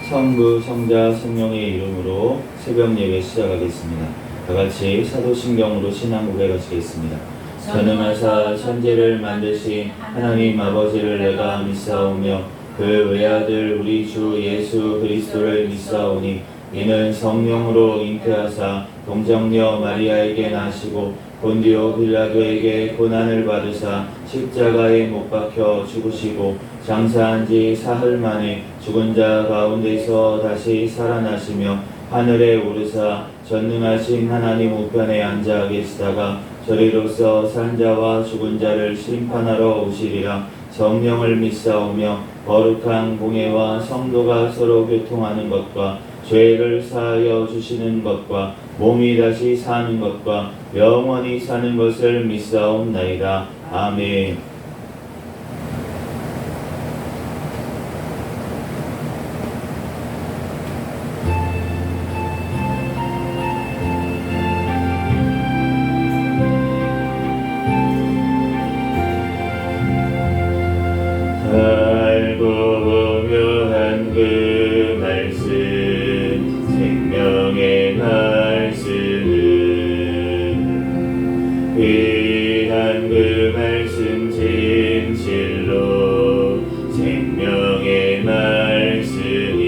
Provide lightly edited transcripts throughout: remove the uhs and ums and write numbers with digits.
성부, 성자, 성령의 이름으로 새벽 예배 시작하겠습니다. 다같이 사도신경으로 신앙 고백하시겠습니다. 전능하사 천지를 만드신 하나님 아버지를 내가 믿사오며 그 외아들 우리 주 예수 그리스도를 믿사오니 이는 성령으로 잉태하사 동정녀 마리아에게 나시고 본디오 빌라도에게 고난을 받으사 십자가에 못 박혀 죽으시고 장사한 지 사흘 만에 죽은 자 가운데서 다시 살아나시며 하늘에 오르사 전능하신 하나님 우편에 앉아 계시다가 저리로서 산 자와 죽은 자를 심판하러 오시리라. 성령을 믿사오며 거룩한 공예와 성도가 서로 교통하는 것과 죄를 사하여 주시는 것과 몸이 다시 사는 것과 영원히 사는 것을 믿사옵나이다. 아멘. 알고 묘한 그 말씀 생명의 말씀은 귀한 그 말씀 진실로 생명의 말씀이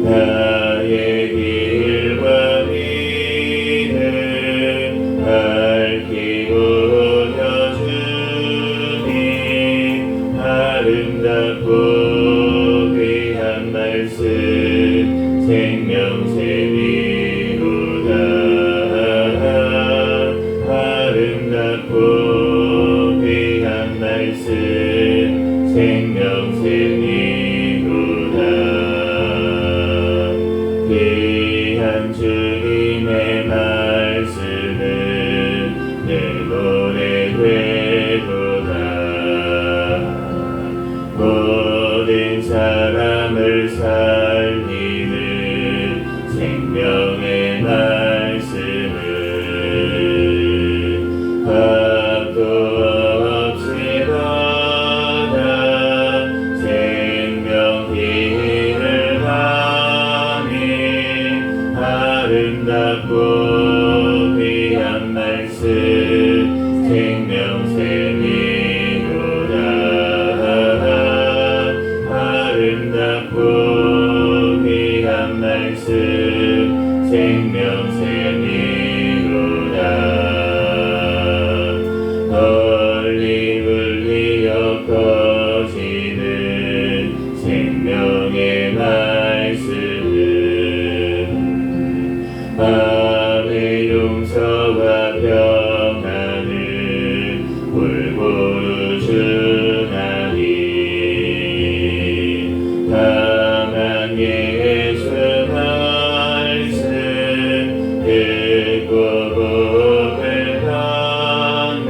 나의 길과 미를 밝히고 여주니 아름답고 귀한 말씀 생명샘이로다. 아름답고 귀한 말씀 생명샘이로다. 귀한 주님의 말씀은 내 노래 되도다. 모든 사람을 살리는 생명의 말씀은 밥도 없이 받아 생명 길을 가니 아름답고 귀한 말씀 생명샘이로다. 아름답고 귀한 말씀 생명샘이로다. 널리 울리어 퍼지는 생명의 말씀은 마음의 용서와 평안을 골고루 주나니 강한 예수 말씀 듣고 복을 받네.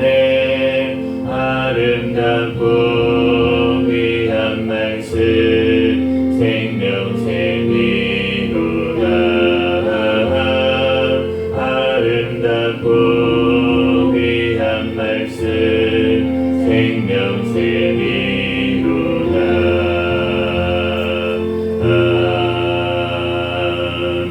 아름답고 귀한 말씀 생명샘이로다. 아름답고 귀한 말씀 생명샘이로다. 아멘.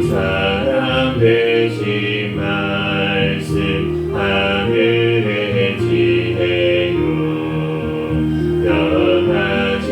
참사랑 되신 말씀 하늘의 지혜요 변하지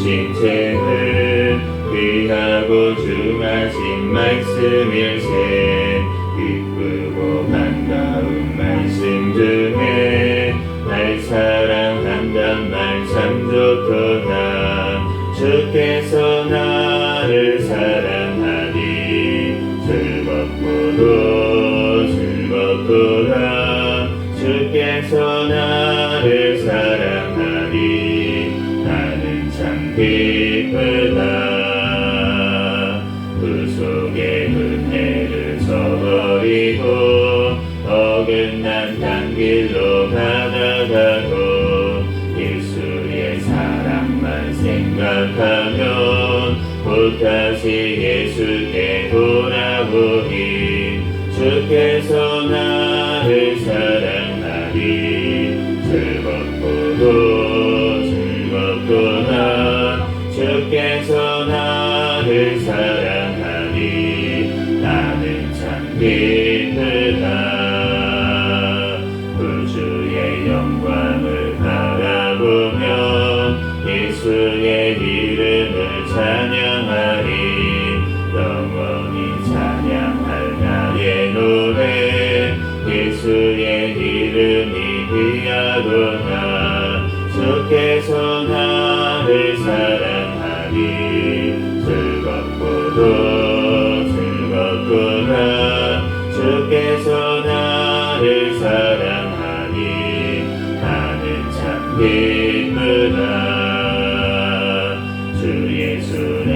신체를 귀하고 중하신 말씀일세. 기쁘고 반가운 말씀 중에 날 사랑한단 말 참 좋도다. 주께서 나를 사랑하니 즐겁고도 즐겁도다. 주께서 나를 사랑하니 나는 참 기쁘다. 그 속에 은혜를 저버리고 어긋난 단 길로 가다가도 예수의 사랑만 생각하면 곧 다시 예수께 돌아오니 주께서 나를 사랑하니 즐겁고도 즐겁도다. 주께서 나를 사랑하니 나는 참 기쁘다. 우주의 영광을 바라보며 예수의 이름을 찬양하리. 영원히 찬양할 나의 노래 예수의 이름이 귀하도다. 주께서 나를 사랑하니 즐겁고도 즐겁구나. 주께서 나를 사랑하니 나는 참 기쁘다. 주 예수 날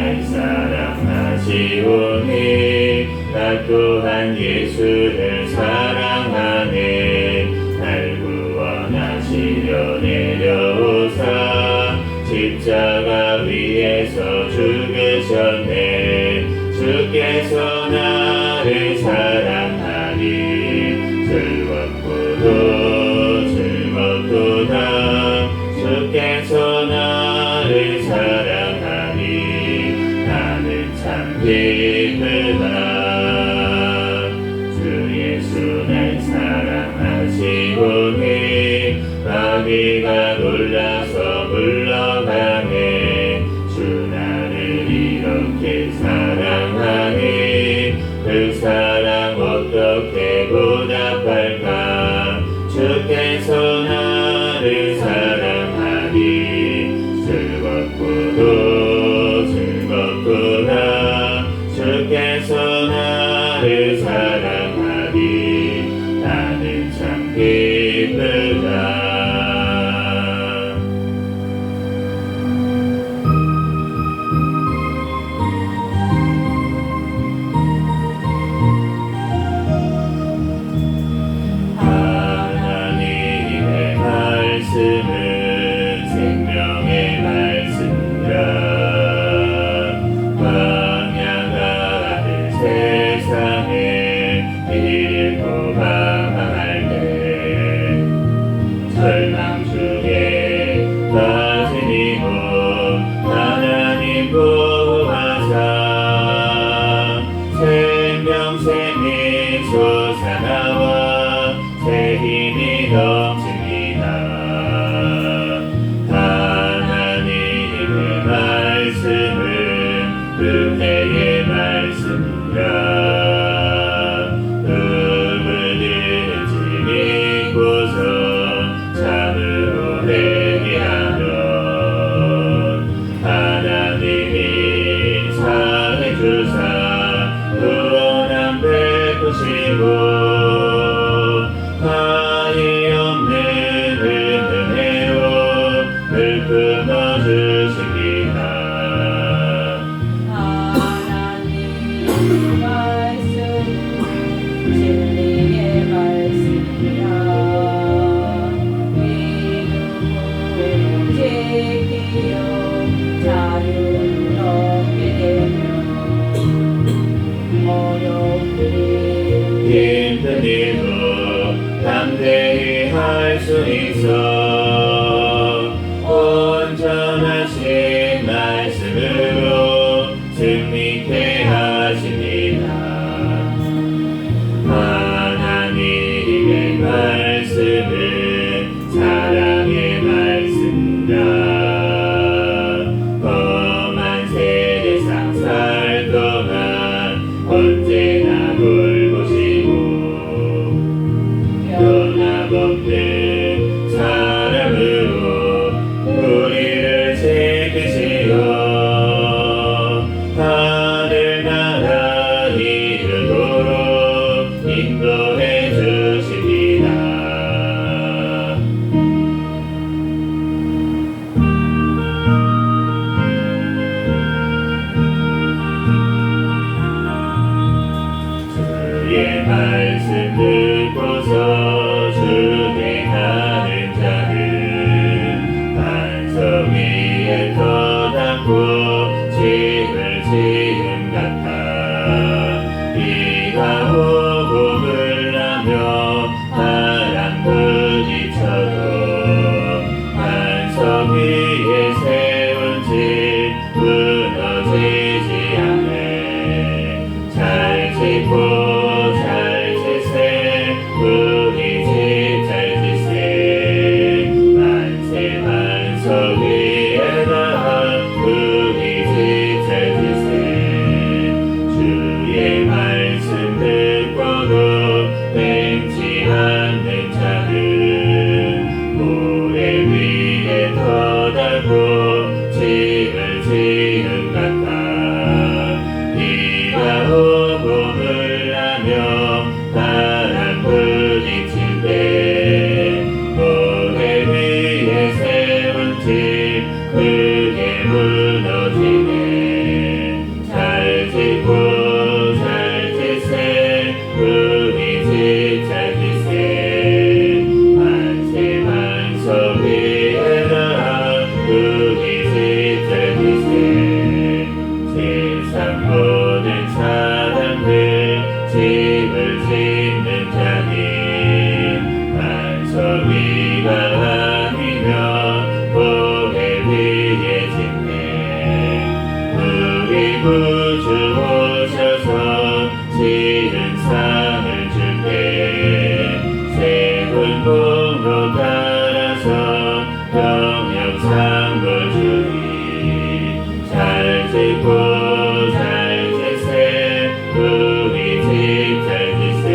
사랑하시오니 나 또한 예수를 사랑하네. 날 구원하시려 내려오사 십자가 위에서 죽으셨네. 주께서 나를 사랑하니 즐겁고도 즐겁도다. 주께서 나를 사랑하니 나는 참 기쁘다. 주 예수 날 사랑하시오니 마귀가 놀라서 물러가네. 주 나를 이렇게 사랑하니 그 사랑 어떻게 보답할까. 주께서 나를 사랑하니 즐겁고도 즐겁구나. 주께서 나를 사랑하니 나는 참 기쁘다. 하나님의 말씀은 생명의 말씀이라. 광야 같은 세상에 잃고 방황할 때 절망 중에 빠진 이곳 하나님 보호하사 생명샘이 솟아나와 새 힘이 넘칩니다. 하나님의 말씀은 은혜의 말씀이라. 누구든지 믿고서 참으로 회개하면 하나님이 사해 주사 구원함 베푸시고 한이 없는 은혜로 늘 끊어주십니다. 하나님의 말씀은 진리의 말씀이라. 믿음으로 지키어 자유롭게 되며 어렵게 힘든 일도 담대히 할 수 있어 온전하신 말씀으로 승리케 하십니다. 하나님의 말씀은 사랑의 말씀이라. 너희가 아니면 모래 위에 짓네 우리 구주 오셔서 지은 상을 줄게 세운 공로 갈아서 영역 삼고 주리 잘 짓고 잘 짓세 우리 집 잘 짓세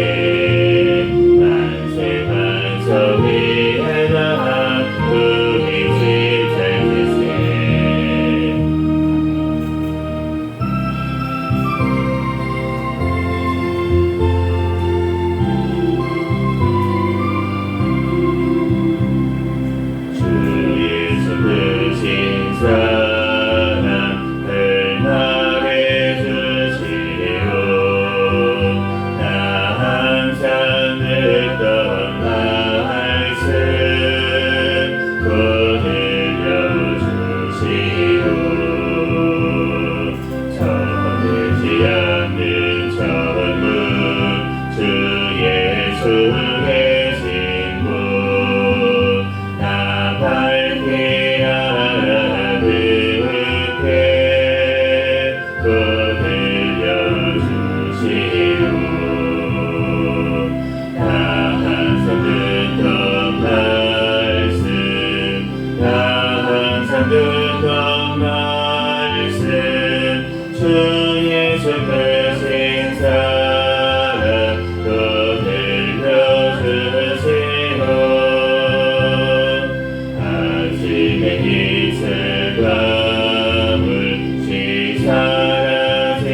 만세 만서 위에다 우리 집 잘 짓세 주 예수 크신 사랑을 말해주시오 나 항상 듣던 말씀 곧 들려주시오 정해지 않는 천국 주 예수 계신 곳 나 밝히 알아듣게 또 들려주시오 나 항상 듣던 말씀 나 항상 듣던 말씀 주 예수 크신 사랑 또 들려주시오 아침에 이슬 밤을 시사라진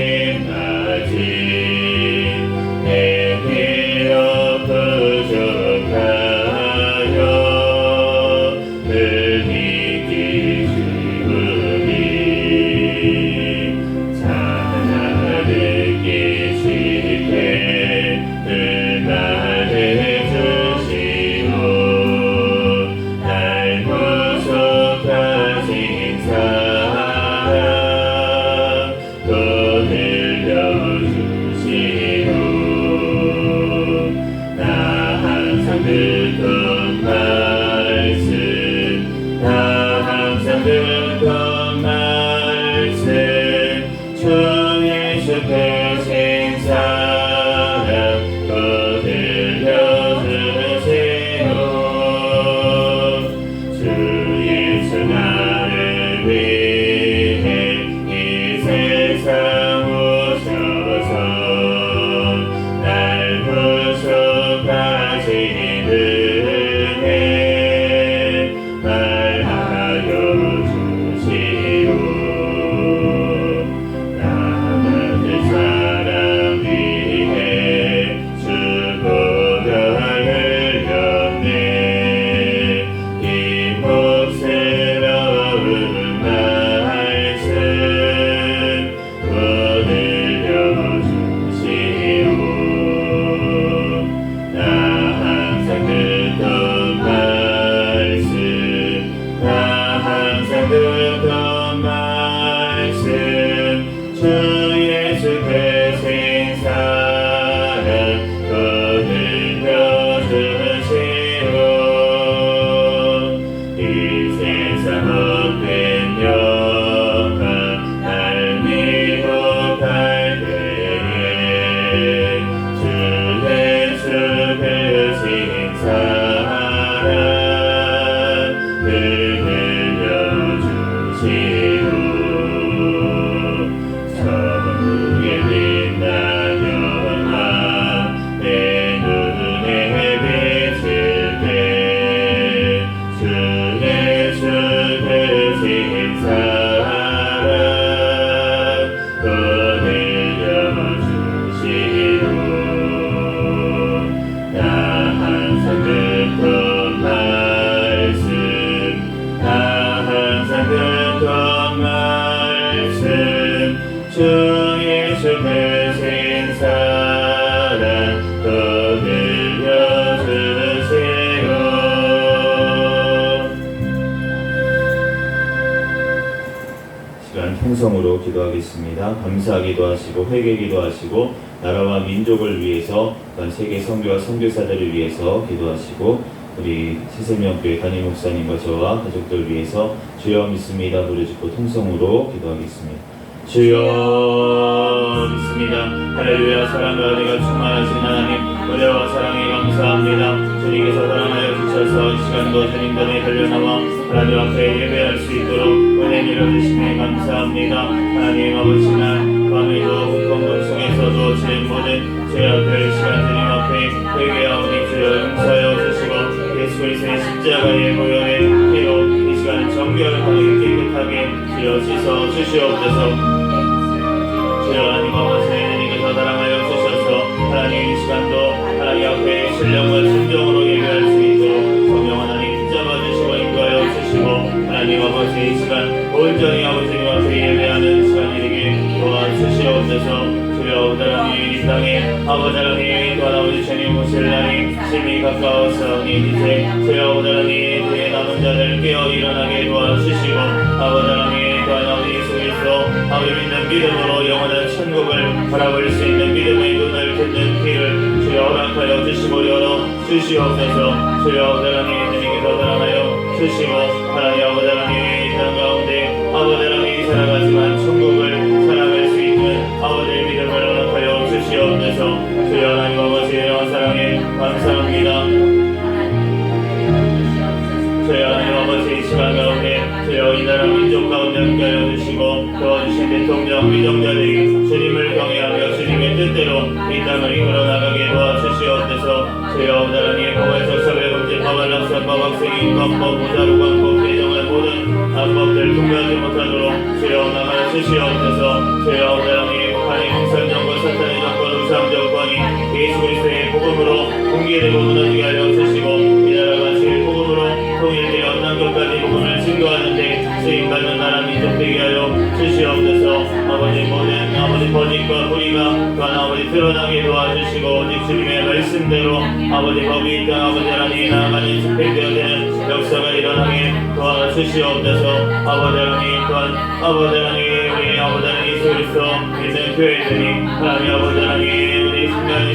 아침 내 기억 부족하여 늘 믿기 쉬우니 찾아듣기 쉽게 늘 말해주시오 날 구속하신 사랑 또 들려주시오 나 항상 듣던 말씀 나 항상 듣던 말씀 주 예수 크신 사랑 또 들려주시오 주 예수 나를 위해 이 세상 오셔서 날 구속하신 은혜 말하여 주시오 나 받을 사랑 위해 수고를 흘렸네 이 복스러운 말씀 또 들려주시오 나 항상 듣던 말씀 나 항상 듣던 말씀 주 예수 크신 사랑 또 들려주시오 이 세상 헛된 영광 날 미혹할 때에 주 예수 크신 사랑 늘 들려주시오 천국의 빛난 영광 내 눈에 비칠 때 주 예수 크신 사랑 또 들려주시오 나 항상 듣던 말씀 나 항상 듣던 말씀 주 예수 크신 사랑 또 들려주시오 시간 통성으로 기도하겠습니다. 감사하기도 하시고 회개기도 하시고 나라와 민족을 위해서 또한 세계 선교와 선교사들을 위해서 기도하시고 우리 새생명교회 담임 목사님과 저와 가족들 위해서 주여 믿습니다 부르짖고 통성으로 기도하겠습니다. 주여 믿습니다. 할렐루야. 사랑과 은혜가 충만하신 하나님, 은혜와 사랑에 감사합니다. 주님께서 사랑하여 주셔서 이 시간도 주님 전에 달려나와 하나님 앞에 예배할 수 있도록 은혜 내려주시니 감사합니다. 하나님 아버지나 밤에도 공동방송에서도 제 모든 죄악들 시간 주님 앞에 회개하오니 주여 용서하여 주시고 예수 그리스도의 십자가의 보혈의 피로 이 시간 정결하게 깨끗하게 주여 씻어 주시옵소서. 주여 하나님 아버지 주님께서 사랑하여 주셔서 하나님 이 시간도 하나님 앞에 신령과 순종으로 예배할 수 있도록 성령 하나님 붙잡아 주시고 인도하여 주시고 하나님 아버지 이 시간 온전히 아버지님 앞에 예배하는 시간이 되게 도와주시옵소서. 주여 오늘 하나님 이 땅에 아버지 하나님 또한 아버지 주님 오실 날이 심히 가까웠사오니 이제 주여 오늘 하나님 주의 남은 자들 깨어 일어나게 도와주시고 아버지 하나님 또한 아버지 예수 그리스도 아버지 믿는 믿음으로 영원한 천국을 바라볼 수 있는 믿음의 눈을 듣는 귀를 주여 허락하여 주시고 열어 주시옵소서. 주여 오늘 하나님 주님께서 사랑하여 주시고 하나님 아버지 하나님 이 땅 가운데 아버지 하나님 살아가지만 천국을 살아갈 수 있는 아버지의 믿음을 허락하여 주시옵소서. 주여 하나님 아버지의 사랑에 감사합니다. 주여 하나님 아버지 이 시간 가운데 주여 이 나라 민족 가운데 함께하여 주시고 도와주신 대통령 위정자들이 주님을 경외하며 주님의 뜻대로 이 땅을 이끌어 나가게 도와주시옵소서. 주여 하나님의 법에서 사회문제법, 안락사법, 학생인권법, 보자루관법, 개정할 모든 안법들 통과하지 못하도록 주여 나가여 주시옵소서. 주여 하나님 북한의 공산정권, 사탄의 정권, 우상정권이 예수 그리스도의 복음으로 공개되고 무너지게 하여 주시고 이 나라가 주의 복음으로 통일되어 땅끝까지 복음을 증거하는데 쓰임받는 나라 민족 되게 하여 주시옵소서. 아버지 모든 아버지 거짓과 불의가 또한 아버지 드러나게 도와주시고 오직 주님의 말씀대로 아버지 법이 있던 아버지 하나님 나아가는 집행되어지는 역사가 일어나게 도와주시옵소서. 아버지 하나님 또한 아버지 하나님 우리 아버지 하나님 예수 그리스도 믿는 교회들이 하나님 아버지 하나님 우리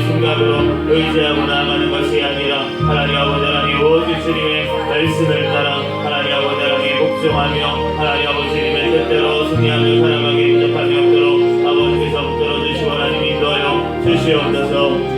순간으로 의지하고 나아가는 것이 아니라 하나님 아버지 하나님 오직 주님의 말씀을 따라 하나님 아버지 하나님 복종하며 하나님 아버지님의 뜻대로 승리하며 살아가게 인접함이 없도록 아버지께서 붙들어주시고 하나님 인도하여 주시옵소서.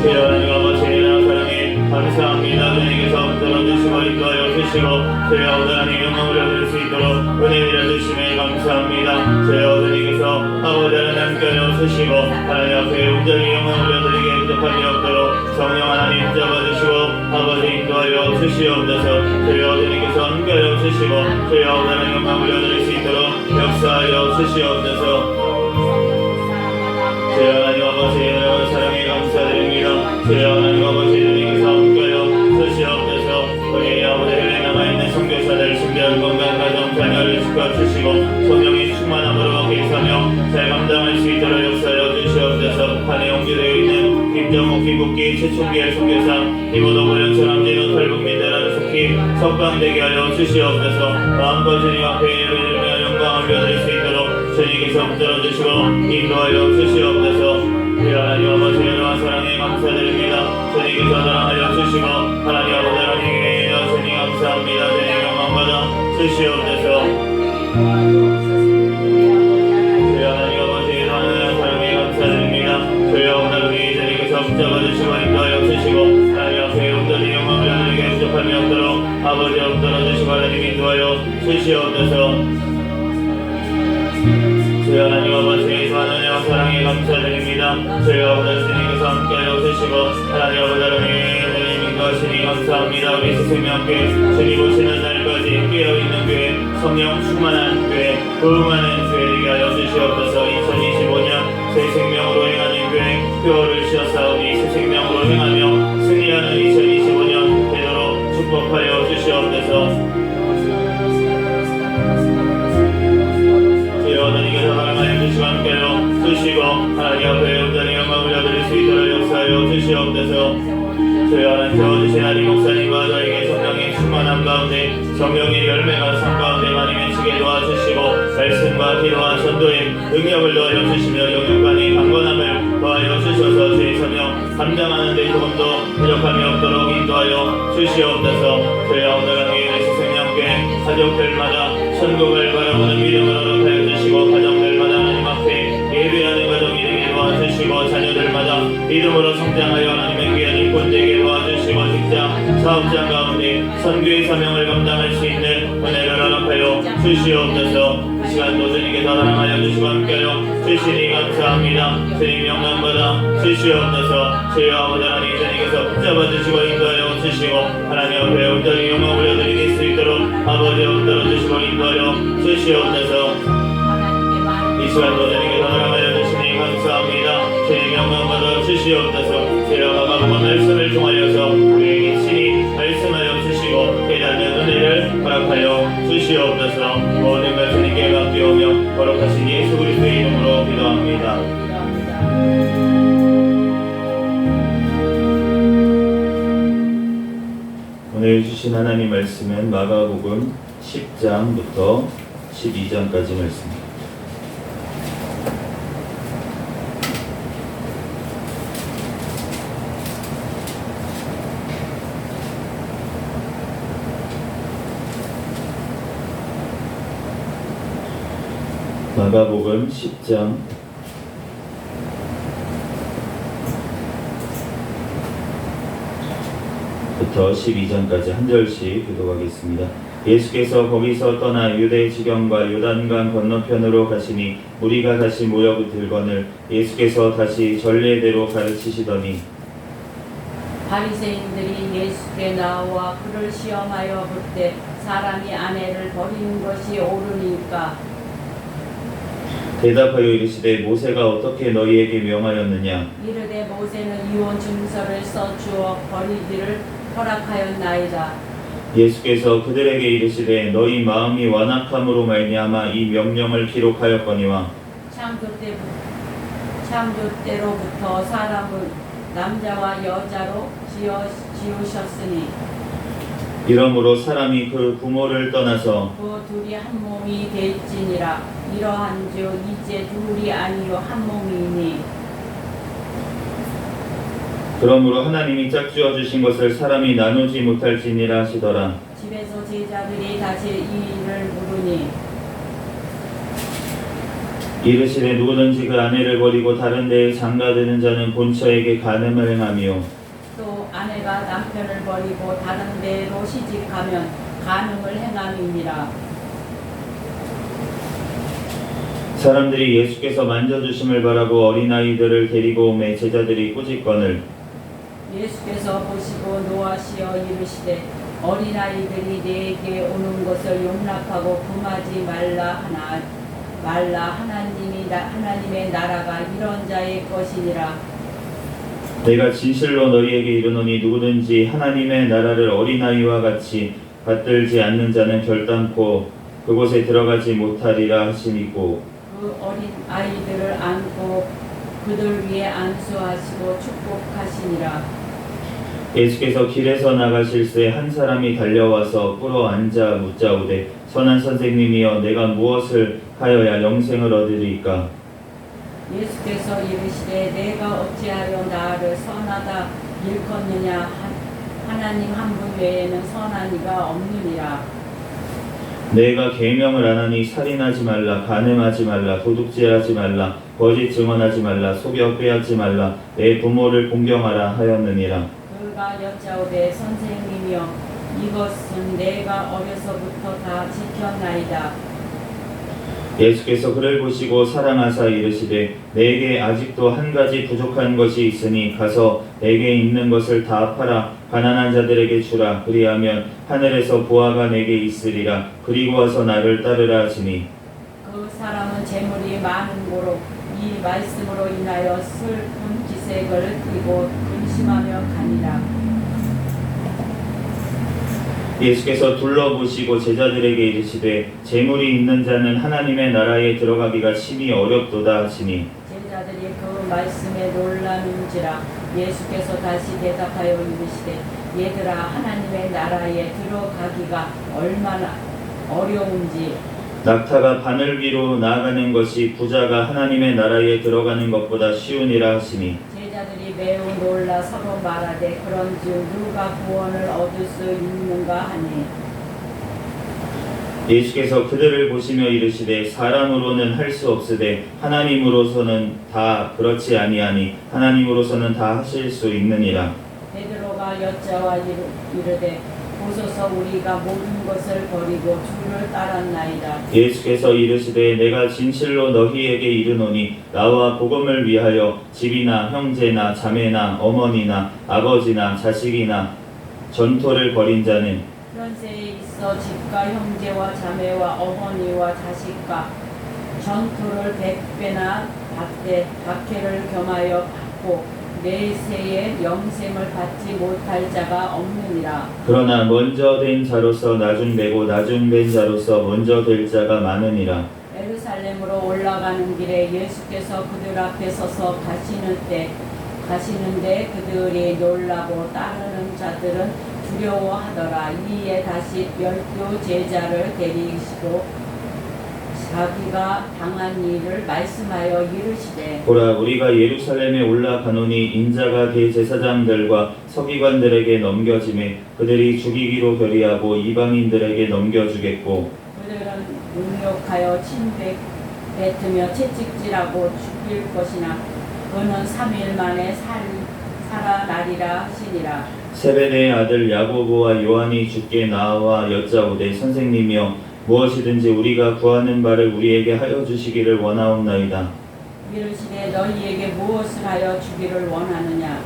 주여 하나님 아버지 사랑에 감사합니다. 주님께서 붙들어주시고 인도하여 주시고 주여 하나님 영광을 얻을 수 있도록 은혜 내려주심에 감사합니다. 주여 주님께서 아버지 하나님 함께하여 주시고 하나님 앞에 온전히 영광을 얻으리게 부족함이 없도록 성령 하나님 붙잡아주시고 아버지 인도하여 주시옵소서. 주여 주님께서 함께하여 주시고 주여 하나님 영광을 얻을 수 있도록 역사하여 주시옵소서. 주여 하나님 아버지 사랑에 감사드립니다. 주여 하나님 아버지 주님께서 함께하여 주시옵소서. 우리 아버지 해외에 남아있는 선교사들 신비한 건강 가정 자녀를 지켜주시고 성령의 충만함으로 계사며 잘 감당할 수 있도록 역사하여 주시옵소서. 북한에 연기되어 있는 김정욱, 김국기, 최충길 선교사 이모도 고령처럼 제도 탈북민들을 속히 석방되게 하여 주시옵소서. 마음과 주님 앞에 예배드리며 영광을 얻을 수 있도록 주님께서 붙들어주시고 인도하여 주시옵소서. 주여 하나님 아버지 은혜와 사랑에 감사드립니다. 주님께서 사랑하여 주시고 하나님 아버지 하나님 주님 감사합니다. 주님 영광받아 주시옵소서. 주여 하나님 아버지 은혜와 사랑에 감사드립니다. 주여 오늘 우리 주님께서 붙잡아주시고 인도하여 주시고 하나님 앞에 온전히 영광을 얻으리게 부족함이 없도록 아버지 붙들어주시고 하나님 인도하여 주시옵소서. 주여 하나님 아버지 은혜와 사랑에 감사드립니다. 주여 오늘 주님께서 함께하여 주시고 하나님 아버지 하나님 인도하시니 감사합니다. 우리 새생명교회 주님 오시는 날까지 깨어있는 교회 성령 충만한 교회 부흥하는 교회 되게 하여 주시옵소서. 2025년 새 생명으로 행하는 교회 표어를 씌었사오니 새 생명으로 행하며 승리하는 2025년 되도록 축복하여 주시옵소서. 주여 주님께서 사랑하여 주시고 함께하여 주시고 하나님 앞에 온전히 영광을 얻을 수 있도록 역사하여 주시옵소서. 주여 하나님 세워주신 아리 목사님과 저에게 성령의 충만함 가운데 성령의 열매가 삶 가운데 많이 맺히게 도와주시고 말씀과 기도와 전도에 능력을 더하여 주시며 영육간의 강건함을 도와여 주셔서 저희 사명 감당하는 데 조금도 부족함이 없도록 인도하여 주시옵소서. 저희와 오늘 함께 생명께 가족들마다 천국을 바라보는 믿음을 허락하여 주시고 가정들마다 하나님 앞에 예배하는 가정이 되게 도와주시고 자녀들마다 믿음으로 성장하여 하나님의 귀한 일꾼 되게 도와주시고 직장 사업장 가운데 선교의 사명을 감당할 수 있는 은혜를 허락하여 주시옵소서. 이 시간도 주님께서 사랑하여 주시고 함께하여 주시니 감사합니다. 주님 영광받아 주시옵소서. 저희와 아버지 하나님 주님께서 붙잡아 주시고 인도하여 주시고 하나님 앞에 온전히 영광 올려드릴 수 있도록 아버지 붙들어 주시고 인도하여 주시옵소서. 이 시간도 주님께서 사랑하여 주시니 감사합니다. 주님 영광받아 주시옵소서. 저희와 마가복음 말씀을 통하여서 우리에게 친히 말씀하여 주시고 깨닫는 은혜를 허락하여 주시옵소서. 모든 것 주님께 맡기오며 거룩하신 예수 그리스도의 이름으로 기도합니다. 오늘 주신 하나님 말씀은 마가복음 10장부터 12장까지 말씀입니다. 마가복음 10장 부터 12장까지 한 절씩 교독하겠습니다. 예수께서 거기서 떠나 유대 지경과 요단강 건너편으로 가시니 무리가 다시 모여들거늘 예수께서 다시 전례대로 가르치시더니 바리새인들이 예수께 나와 그를 시험하여 볼때 사람이 아내를 버리는 것이 옳으니까 대답하여 이르시되 모세가 어떻게 너희에게 명하였느냐. 이르되 모세는 이혼 증서를 써주어 버리기를 허락하였나이다. 예수께서 그들에게 이르시되 너희 마음이 완악함으로 말미암아 이 명령을 기록하였거니와 창조 때로부터 사람을 남자와 여자로 지으셨으니 이러므로 사람이 그 부모를 떠나서 그 둘이 한 몸이 될지니라. 이러한즉 이제 둘이 아니요 한 몸이니 그러므로 하나님이 짝지어 주신 것을 사람이 나누지 못할지니라 하시더라. 집에서 제자들이 다시 이 일을 물으니 이르시되 누구든지 그 아내를 버리고 다른 데에 장가드는 자는 본처에게 간음을 행하며 또 아내가 남편을 버리고 다른 데로 시집가면 간음을 행함이니라. 사람들이 예수께서 만져주심을 바라고 어린아이들을 데리고 오매 제자들이 꾸짖거늘 예수께서 보시고 노하시어 이르시되 어린아이들이 내게 오는 것을 용납하고 금하지 말라 하나님의 나라가 이런 자의 것이니라. 내가 진실로 너희에게 이르노니 누구든지 하나님의 나라를 어린아이와 같이 받들지 않는 자는 결단코 그곳에 들어가지 못하리라 하시니고 그 어린 아이들을 안고 그들 위에 안수하시고 축복하시니라. 예수께서 길에서 나가실새 한 사람이 달려와서 꿇어 앉아 묻자오되 선한 선생님이여 내가 무엇을 하여야 영생을 얻으리까. 예수께서 이르시되 내가 어찌하여 나를 선하다 일컫느냐. 하나님 한 분 외에는 선한 이가 없느니라. 내가 계명을 안 하니 살인하지 말라, 간음하지 말라, 도둑질하지 말라, 거짓 증언하지 말라, 속여 빼앗지 말라, 내 부모를 공경하라 하였느니라. 그가 여짜오되 선생님이여 이것은 내가 어려서부터 다 지켰나이다. 예수께서 그를 보시고 사랑하사 이르시되 내게 아직도 한 가지 부족한 것이 있으니 가서 내게 있는 것을 다 팔아 가난한 자들에게 주라. 그리하면 하늘에서 보화가 내게 있으리라. 그리고 와서 나를 따르라 하시니 그 사람은 재물이 많은 고로 이 말씀으로 인하여 슬픈 기색을 띠고 근심하며 가니라. 예수께서 둘러보시고 제자들에게 이르시되 재물이 있는 자는 하나님의 나라에 들어가기가 심히 어렵도다 하시니 제자들이 그 말씀에 놀라는지라. 예수께서 다시 대답하여 이르시되 얘들아 하나님의 나라에 들어가기가 얼마나 어려운지 낙타가 바늘 위로 나아가는 것이 부자가 하나님의 나라에 들어가는 것보다 쉬우니라 하시니 제자들이 매우 놀라 서로 말하되 그런즉 누가 구원을 얻을 수 있는가 하니 예수께서 그들을 보시며 이르시되 사람으로는 할 수 없으되 하나님으로서는 다 그렇지 아니하니 하나님으로서는 다 하실 수 있느니라. 베드로가 여자와 이르되 보소서 우리가 모든 것을 버리고 주를 따랐나이다. 예수께서 이르시되 내가 진실로 너희에게 이르노니 나와 복음을 위하여 집이나 형제나 자매나 어머니나 아버지나 자식이나 전토를 벌인 자는 현세에 있어 집과 형제와 자매와 어머니와 자식과 전토를 100배나 받되 박해를 겸하여 받고 내세에 영생을 받지 못할 자가 없느니라. 그러나 먼저 된 자로서 나중되고 나중된 자로서 먼저 될 자가 많으니라. 예루살렘으로 올라가는 길에 예수께서 그들 앞에 서서 가시는데 그들이 놀라고 따르는 자들은 두려워하더라. 이에 다시 12 제자를 데리시고 자기가 당한 일을 말씀하여 이르시되 보라 우리가 예루살렘에 올라가노니 인자가 대제사장들과 서기관들에게 넘겨지매 그들이 죽이기로 결의하고 이방인들에게 넘겨주겠고 그들은 능욕하여 침뱉으며 채찍질하고 죽일 것이나 그는 3일 만에 살아나리라 하시니라. 세베대의 아들 야고보와 요한이 주께 나와 여짜오되 선생님이여 무엇이든지 우리가 구하는 바를 우리에게 하여 주시기를 원하옵나이다. 이르시되 너희에게 무엇을 하여 주기를 원하느냐.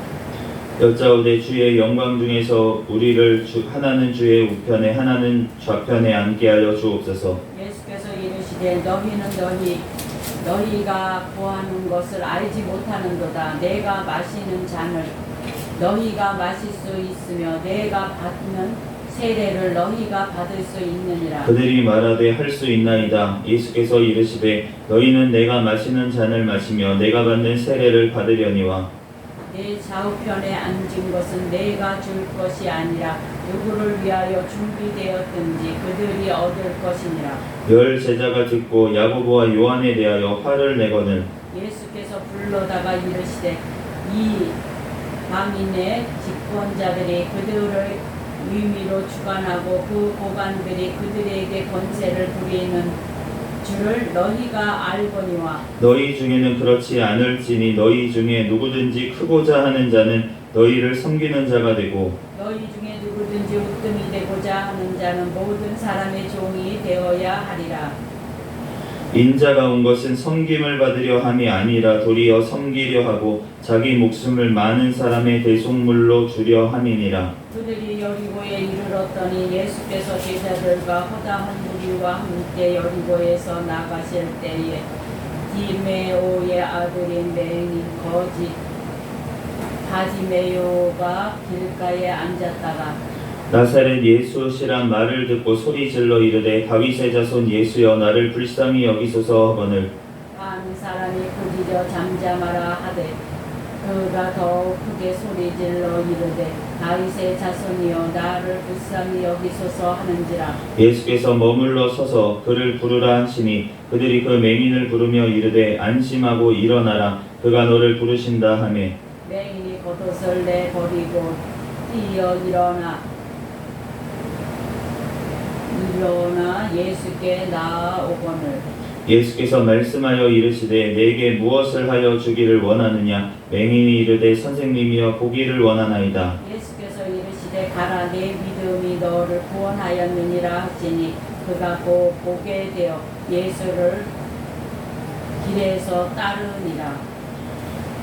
여짜오되 주의 영광 중에서 우리를 하나는 주의 우편에 하나는 좌편에 앉게 하여 주옵소서. 예수께서 이르시되 너희가 구하는 것을 알지 못하는도다. 내가 마시는 잔을 너희가 마실 수 있으며 내가 받는 세례를 너희가 받을 수 있느니라. 그들이 말하되 할 수 있나이다. 예수께서 이르시되 너희는 내가 마시는 잔을 마시며 내가 받는 세례를 받으려니와 내 좌우편에 앉은 것은 내가 줄 것이 아니라 누구를 위하여 준비되었든지 그들이 얻을 것이니라. 열 제자가 듣고 야고보와 요한에 대하여 화를 내거늘 예수께서 불러다가 이르시되 이 망인의 집권자들이 그들을 위미로 주관하고 그 고관들이 그들에게 권세를 부리는 줄을 너희가 알거니와 너희 중에는 그렇지 않을지니 너희 중에 누구든지 크고자 하는 자는 너희를 섬기는 자가 되고 너희 중에 누구든지 으뜸이 되고자 하는 자는 모든 사람의 종이 되어야 하리라. 인자가 온 것은 섬김을 받으려 함이 아니라 도리어 섬기려 하고 자기 목숨을 많은 사람의 대속물로 주려 함이니라. 그들이 여리고에 이르렀더니 예수께서 제자들과 허다한 무리와 함께 여리고에서 나가실 때에 디메오의 아들인 맹인 거지 바디메오가 길가에 앉았다가 나사렛 예수시란 말을 듣고 소리질러 이르되 다윗의 자손 예수여 나를 불쌍히 여기소서 하거늘 한 사람이 부짖어 잠잠하라 하되 그가 더욱 크게 소리질러 이르되 다윗의 자손이여 나를 불쌍히 여기소서 하는지라. 예수께서 머물러 서서 그를 부르라 하시니 그들이 그 맹인을 부르며 이르되 안심하고 일어나라 그가 너를 부르신다 하매 맹인이 겉옷을 내버리고 뛰어 일어나 예수께 나아오거늘 예수께서 말씀하여 이르시되 내게 무엇을 하여 주기를 원하느냐 맹인이 이르되 선생님이여 보기를 원하나이다. 예수께서 이르시되 가라 내 믿음이 너를 구원하였느니라 하시니 그가 곧 보게 되어 예수를 길에서 따르니라.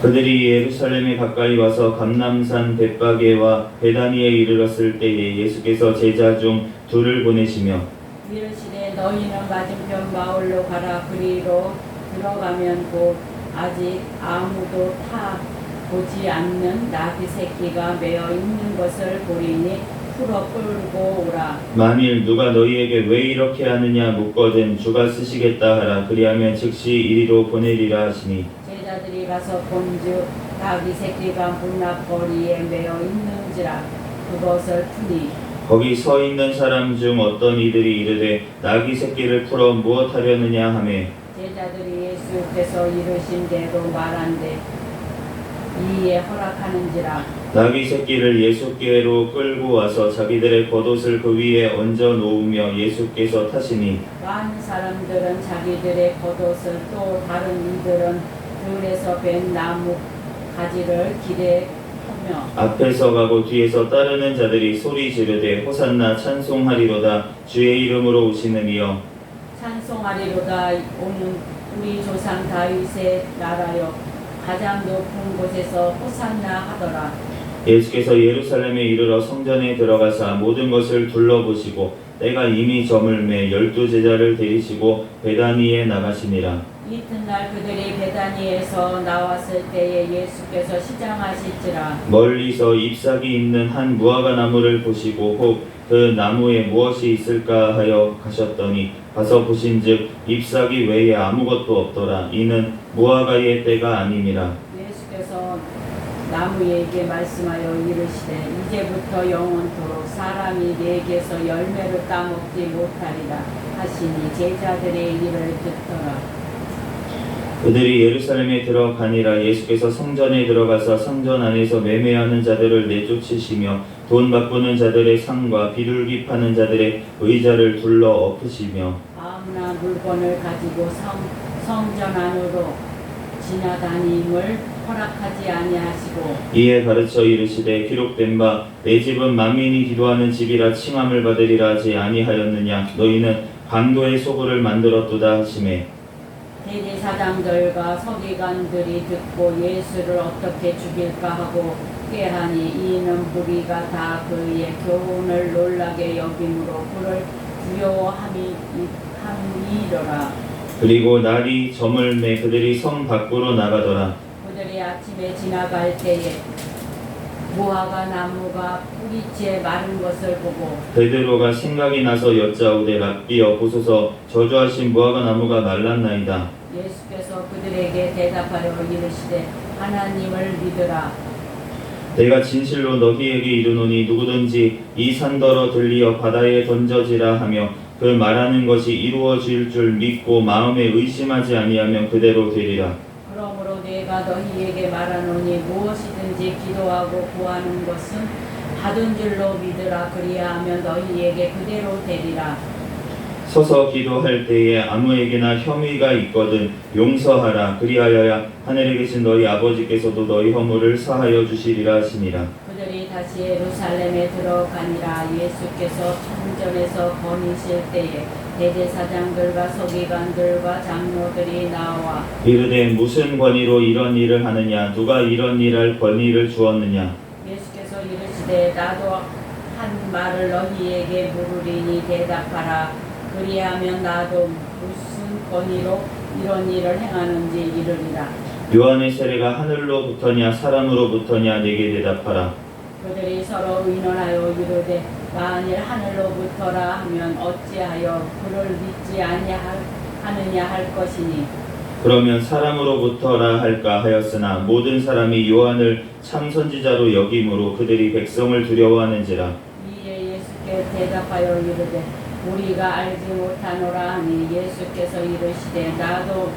그들이 예루살렘에 가까이 와서 감람산 벳바게와 베다니에 이르렀을 때에 예수께서 제자 중 둘을 보내시며 이르시되 너희는 맞은편 마을로 가라. 그리로 들어가면 곧 아직 아무도 타 보지 않는 나귀 새끼가 매어 있는 것을 보리니 풀어 끌고 오라. 만일 누가 너희에게 왜 이렇게 하느냐 묻거든 주가 쓰시겠다 하라. 그리하면 즉시 이리로 보내리라 하시니 제자들이 가서 본즉 나귀 새끼가 문앞거리에 매어 있는지라. 그것을 푸니 거기 서 있는 사람 중 어떤 이들이 이르되 나귀 새끼를 풀어 무엇하려느냐 하매 제자들이 예수께서 이르신 대로 말한대 이에 허락하는지라. 나귀 새끼를 예수께로 끌고 와서 자기들의 겉옷을 그 위에 얹어 놓으며 예수께서 타시니 많은 사람들은 자기들의 겉옷을 또 다른 이들은 들에서 벤 나무 가지를 길에 펴며 앞에서 가고 뒤에서 따르는 자들이 소리 지르되 호산나 찬송하리로다 주의 이름으로 오시는 이여 찬송하리로다 오는 우리 조상 다윗의 나라여 가장 높은 곳에서 호산나 하더라. 예수께서 예루살렘에 이르러 성전에 들어가사 모든 것을 둘러보시고 때가 이미 저물매 12 제자를 데리시고 베다니에 나가시니라. 이튿날 그들이 베다니에서 나왔을 때에 예수께서 시장하실지라. 멀리서 잎사귀 있는 한 무화과 나무를 보시고 혹 그 나무에 무엇이 있을까 하여 가셨더니 가서 보신즉 잎사귀 외에 아무것도 없더라. 이는 무화과의 때가 아니니라. 예수께서 나무에게 말씀하여 이르시되 이제부터 영원토록 사람이 내게서 열매를 따먹지 못하리라 하시니 제자들의 이를 듣더라. 그들이 예루살렘에 들어가니라. 예수께서 성전에 들어가서 성전 안에서 매매하는 자들을 내쫓으시며 돈 바꾸는 자들의 상과 비둘기 파는 자들의 의자를 둘러 엎으시며 아무나 물건을 가지고 성전 안으로 지나다님을 허락하지 아니하시고 이에 가르쳐 이르시되 기록된 바 내 집은 만민이 기도하는 집이라 칭함을 받으리라 하지 아니하였느냐. 너희는 강도의 소굴을 만들었도다 하시매 대제사장들과 서기관들이 듣고 예수를 어떻게 죽일까 하고 꾀하니 이는 무리가 다 그의 교훈을 놀라게 여김으로 그를 두려워함이더라. 그리고 날이 저물매 그들이 성 밖으로 나가더라. 그들이 아침에 지나갈 때에 무화과 나무가 뿌리째 마른 것을 보고 베드로가 생각이 나서 여짜오되 랍비여 보소서 저주하신 무화과 나무가 말랐나이다. 예수께서 그들에게 대답하여 이르시되 하나님을 믿으라. 내가 진실로 너희에게 이르노니 누구든지 이 산더러 들리어 바다에 던져지라 하며 그 말하는 것이 이루어질 줄 믿고 마음에 의심하지 아니하면 그대로 되리라. 그러므로 내가 너희에게 말하노니 무엇이든지 기도하고 구하는 것은 받은 줄로 믿으라. 그리하면 너희에게 그대로 되리라. 서서 기도할 때에 아무에게나 혐의가 있거든 용서하라. 그리하여야 하늘에 계신 너희 아버지께서도 너희 허물을 사하여 주시리라 하시니라. 그들이 다시 예루살렘에 들어가니라. 예수께서 성전에서 거니실 때에 대제사장들과 서기관들과 장로들이 나와 이르되 무슨 권위로 이런 일을 하느냐. 누가 이런 일할 권위를 주었느냐. 예수께서 이르시되 나도 한 말을 너희에게 물으리니 대답하라. 그리하면 나도 무슨 권위로 이런 일을 행하는지 이르리라. 요한의 세례가 하늘로부터냐 사람으로부터냐 내게 대답하라. 그들이 서로 의논하여 이르되 만일 하늘로부터라 하면 어찌하여 그를 믿지 아니하느냐 할 것이니 그러면 사람으로부터라 할까 하였으나 모든 사람이 요한을 참 선지자로 여김으로 그들이 백성을 두려워하는지라. 이에 예수께 대답하여 이르되 우리가 알지 못하노라 하니 예수께서 이르시되 나도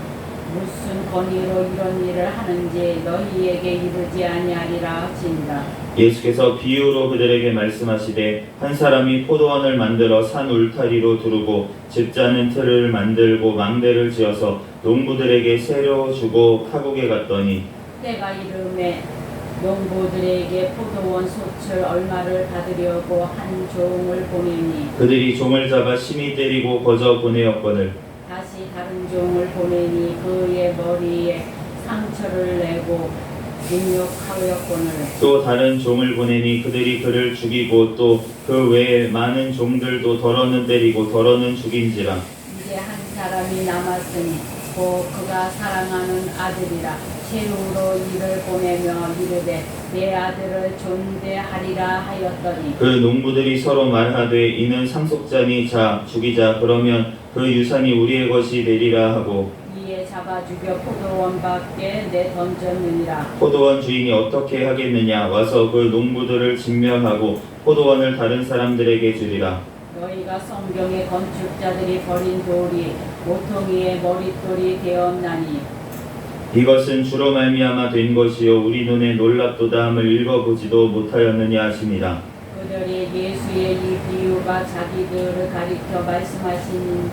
무슨 권위로 이런 일을 하는지 너희에게 이르지 아니하리라 하시니라. 예수께서 비유로 그들에게 말씀하시되 한 사람이 포도원을 만들어 산 울타리로 두르고 집자는 틀을 만들고 망대를 지어서 농부들에게 세려 주고 타국에 갔더니 때가 이름에 농부들에게 포도원 솥을 얼마를 받으려고 한 종을 보내니 그들이 종을 잡아 심히 때리고 거저 보내었거늘 다시 다른 종을 보내니 그의 머리에 상처를 내고 능욕하였거늘 또 다른 종을 보내니 그들이 그를 죽이고 또 그 외에 많은 종들도 더러는 때리고 더러는 죽인지라. 이제 한 사람이 남았으니 곧 그가 사랑하는 아들이라. 최후로 이를 보내며 이르되 내 아들을 존대하리라 하였더니 그 농부들이 서로 말하되 이는 상속자니 자 죽이자. 그러면 그 유산이 우리의 것이 되리라 하고 이에 잡아 죽여 포도원밖에 내던졌느니라. 포도원 주인이 어떻게 하겠느냐? 와서 그 농부들을 진멸하고 포도원을 다른 사람들에게 주리라. 너희가 성경의 건축자들이 버린 돌이 모퉁이의 머릿돌이 되었나니 이것은 주로 말미암아 된 것이요 우리 눈에 놀랍도다 함을 읽어보지도 못하였느냐 하심이라. 그들이 예수의 이 비유가 자기들을 가리켜 말씀하심인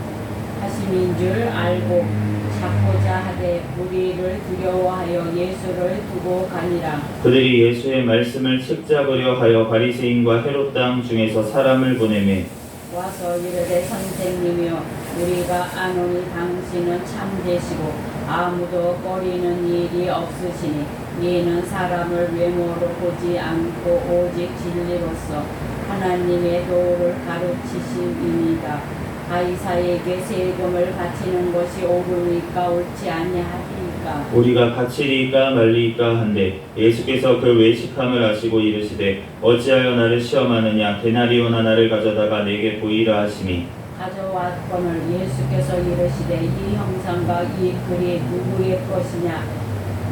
줄 알고 잡고자 하되 우리를 두려워하여 예수를 두고 가니라. 그들이 예수의 말씀을 책잡으려 하여 바리새인과 헤롯 땅 중에서 사람을 보내매 와서 이르되 선생님이여 우리가 아노니 당신은 참되시고 아무도 꺼리는 일이 없으시니 이는 사람을 외모로 보지 않고 오직 진리로서 하나님의 도를 가르치심이니이다. 가이사에게 세금을 바치는 것이 옳으니까 옳지 아니하리까. 우리가 바치리까 말리까 한데 예수께서 그 외식함을 아시고 이르시되 어찌하여 나를 시험하느냐 데나리온 하나를 가져다가 내게 보이라 하시니 가져왔거늘 예수께서 이르시되 이 형상과 이 글이 누구의 것이냐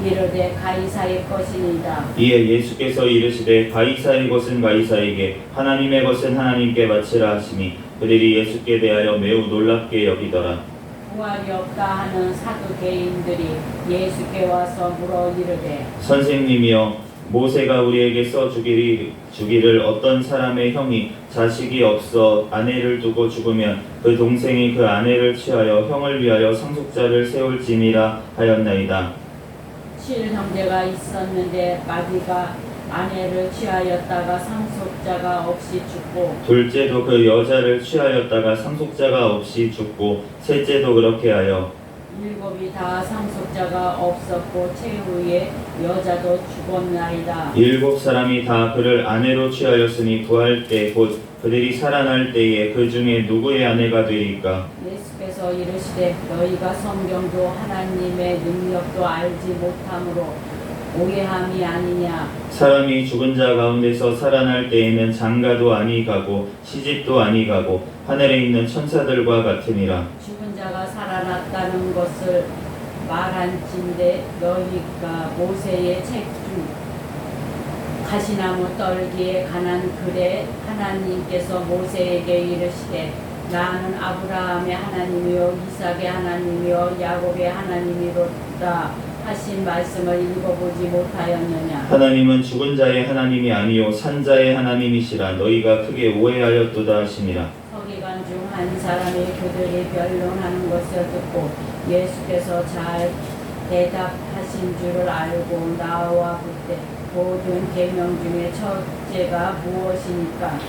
이르되 가이사의 것이니이다. 이에 예수께서 이르시되 가이사의 것은 가이사에게 하나님의 것은 하나님께 바치라 하시니 그들이 예수께 대하여 매우 놀랍게 여기더라. 부활이 없다 하는 사두개인들이 예수께 와서 물어 이르되 선생님이여 모세가 우리에게 써 주기를 어떤 사람의 형이 자식이 없어 아내를 두고 죽으면 그 동생이 그 아내를 취하여 형을 위하여 상속자를 세울지니라 하였나이다. 7형제가 있었는데 마디가 아내를 취하였다가 상속자가 없이 죽고 둘째도 그 여자를 취하였다가 상속자가 없이 죽고 셋째도 그렇게 하여 7이 다 상속자가 없었고 최후에 여자도 죽었나이다. 7 사람이 다 그를 아내로 취하였으니 구할 때 곧 그들이 살아날 때에 그 중에 누구의 아내가 되리까? 예수께서 이르시되 너희가 성경도 하나님의 능력도 알지 못함으로 오해함이 아니냐. 사람이 죽은 자 가운데서 살아날 때에는 장가도 아니 가고 시집도 아니 가고 하늘에 있는 천사들과 같으니라. 죽은 자가 살아났다는 것을 말한진대 너희가 모세의 책중 가시나무 떨기에 관한 글에 하나님께서 모세에게 이르시되 나는 아브라함의 하나님이요 이삭의 하나님이요 야곱의 하나님이로다 하신 말씀을 읽어보지 못하였느냐. 하나님은 죽은 자의 하나님이 아니요 산 자의 하나님이시라. 너희가 크게 오해하였도다 하시니라. 서기관 중 한 사람이 그들이 변론하는 것을 듣고 예수께서 잘 대답하신 줄을 알고 나와 묻되 모든 계명 중에 첫째가 무엇이니까?